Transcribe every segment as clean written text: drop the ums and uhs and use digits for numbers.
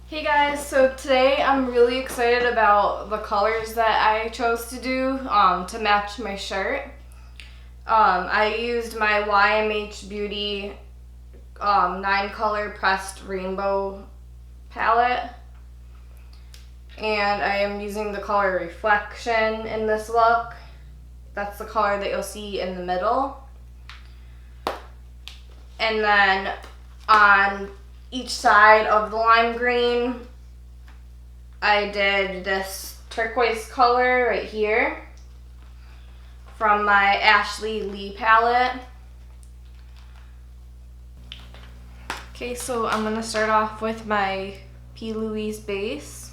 Hey guys, so today I'm really excited about the colors that I chose to do to match my shirt. I used my YMH Beaute 9-color pressed rainbow palette, and I am using the color Reflection in this look. That's the color that you'll see in the middle. And then on each side of the lime green, I did this turquoise color right here from my Lee palette. Okay, so I'm going to start off with my Louise base.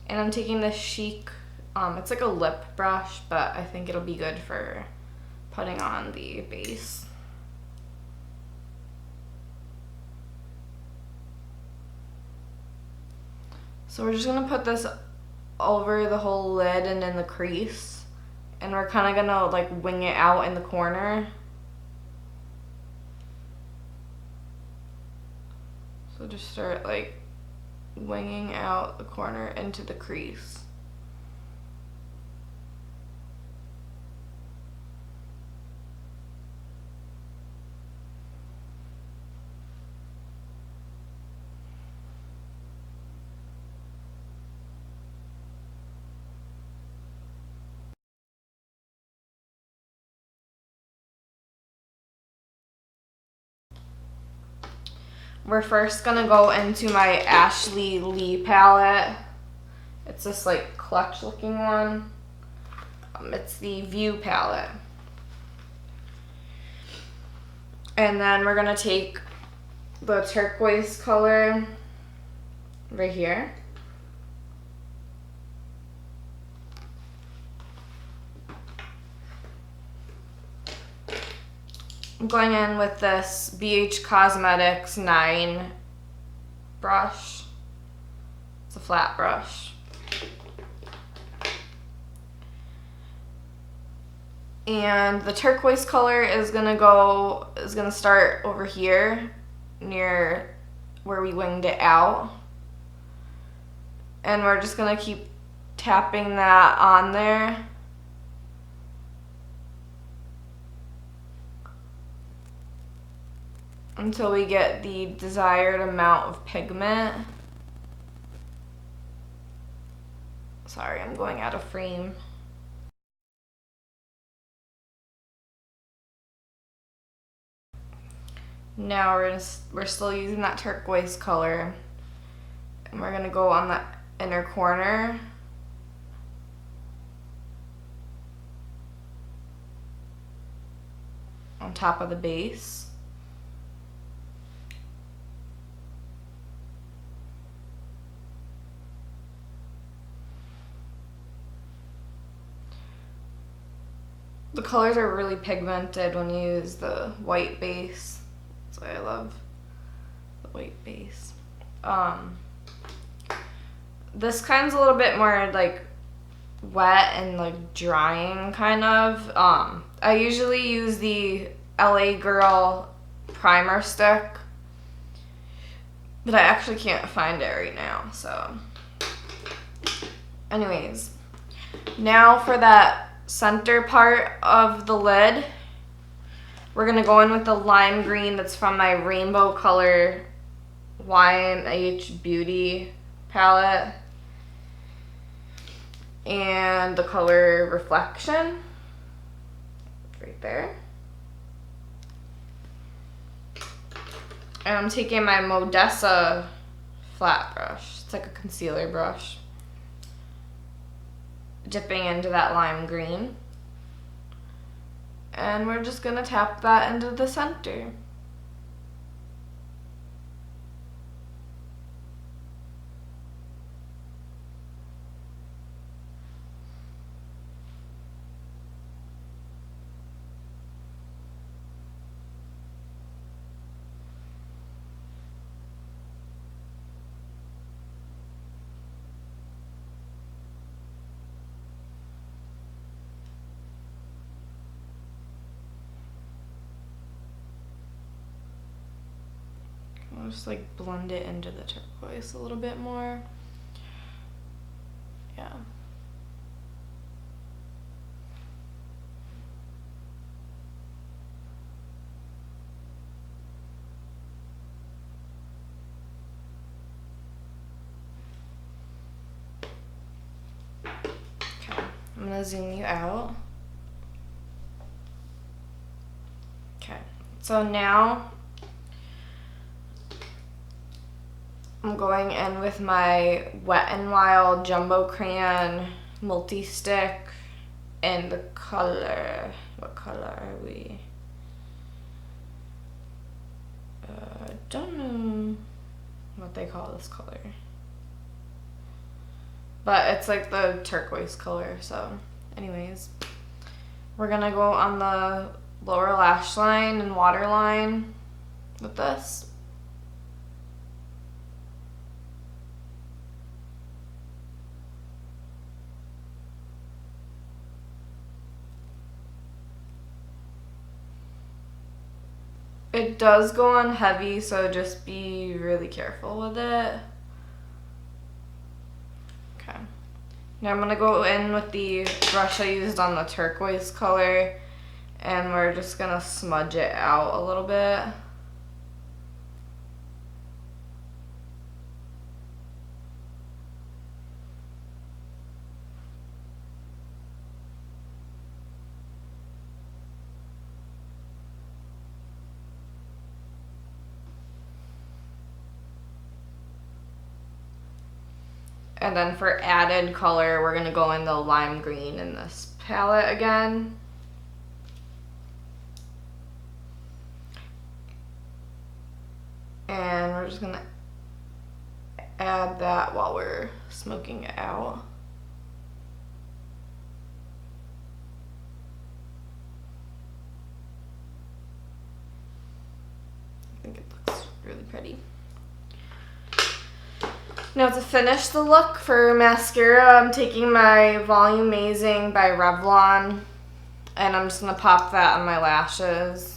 And I'm taking this chic, it's like a lip brush, but I think it'll be good for putting on the base. So we're just gonna put this over the whole lid and in the crease, and we're kind of gonna like wing it out in the corner. So just start like winging out the corner into the crease. We're first gonna go into my Lee palette. It's this like clutch looking one. It's the Vue palette. And then we're gonna take the turquoise color right here. I'm going in with this BH Cosmetics 9 brush. It's a flat brush. And the turquoise color is gonna start over here near where we winged it out. And we're just gonna keep tapping that on there. Until we get the desired amount of pigment. Sorry, I'm going out of frame. Now we're still using that turquoise color, and we're gonna go on the inner corner. On top of the base. The colors are really pigmented when you use the white base. That's why I love the white base. This kind's a little bit more like wet and like drying kind of. I usually use the LA Girl primer stick, but I actually can't find it right now, so. Anyways, now for that center part of the lid, we're gonna go in with the lime green that's from my rainbow color YMH Beaute palette, and the color Reflection right there. And I'm taking my Modessa flat brush. It's like a concealer brush. Dipping into that lime green. And we're just gonna tap that into the center. I'll just like blend it into the turquoise a little bit more. Yeah. Okay, I'm gonna zoom you out. Okay, so now I'm going in with my Wet n Wild Jumbo Crayon Multi-Stick in the color, what color are we? I don't know what they call this color. But it's like the turquoise color, so anyways. We're gonna go on the lower lash line and waterline with this. It does go on heavy, so just be really careful with it. Okay. Now I'm gonna go in with the brush I used on the turquoise color, and we're just gonna smudge it out a little bit. And then for added color, we're gonna go in the lime green in this palette again. And we're just gonna add that while we're smoking it out. I think it looks really pretty. Now to finish the look for mascara, I'm taking my Volumazing by Revlon, and I'm just going to pop that on my lashes.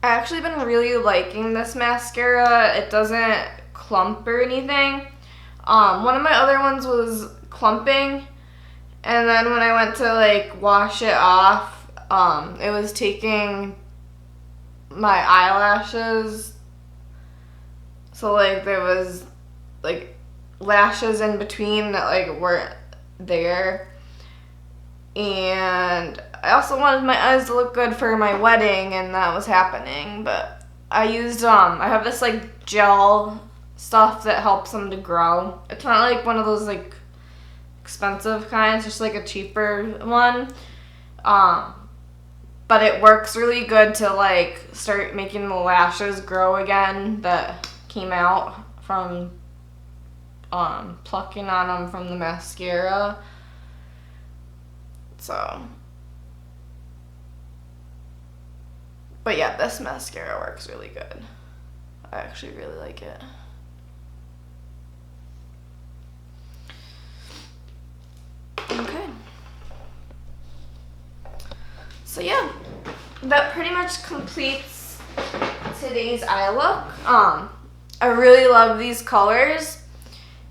I've actually been really liking this mascara. It doesn't clump or anything. One of my other ones was clumping, and then when I went to like wash it off, it was taking my eyelashes. So like there was like lashes in between that like weren't there. And I also wanted my eyes to look good for my wedding, and that was happening. But I used, I have this like gel stuff that helps them to grow. It's not like one of those like expensive kinds, just like a cheaper one. But it works really good to like start making the lashes grow again that came out from plucking on them from the mascara. So, but yeah, this mascara works really good. I actually really like it. Okay. So yeah, that pretty much completes today's eye look. I really love these colors,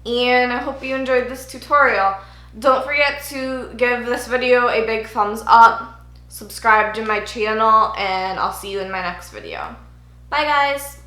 and I hope you enjoyed this tutorial. Don't forget to give this video a big thumbs up, subscribe to my channel, and I'll see you in my next video. Bye guys!